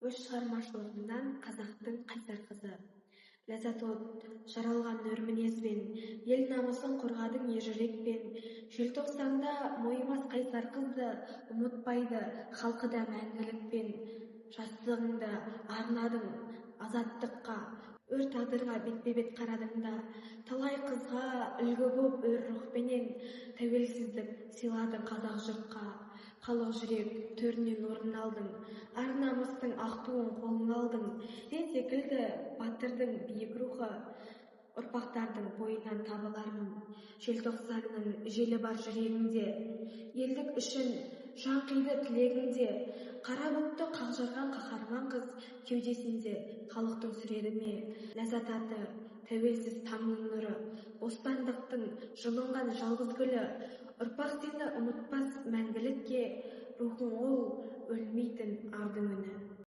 Өз шығармашылығынан қазақтың қайсар қызы. Ләззат от, жаралған өр мінезбен, ел намысын қорғадың ержүрекпен. Желтоқсанда мойымас қайсар қызды ұмытпайды халқы да мәңгілікпен. Жастығыңды арнадың азаттыққа, өр тағдырға бетпе-бет қарадың да. Талай қызға үлгі боп өр рухпенен, тәуелсіздік сыйладың қазақ жұртқа. Халық жүрек төрінен орын алдың, ар намыстың ақ туын қолыңа алдың. Сен секілді батырдың биік рухы ұрпақтардың бойынан табылармын. Желтоқсанның желі бар жүрегіңде, елдік үшін жан қиды тілегіңде. Қара бұлтты қақ қаһарман қыз кеудесінде халықтың сүреді ме? Ләззат аты, тәуелсіз таңның нұры, бостандықтың жылынған жалғыз гүлі. Ұрпақ сені ұмытпас мәңгілікке, рухың ол өлмейтін ардың үні.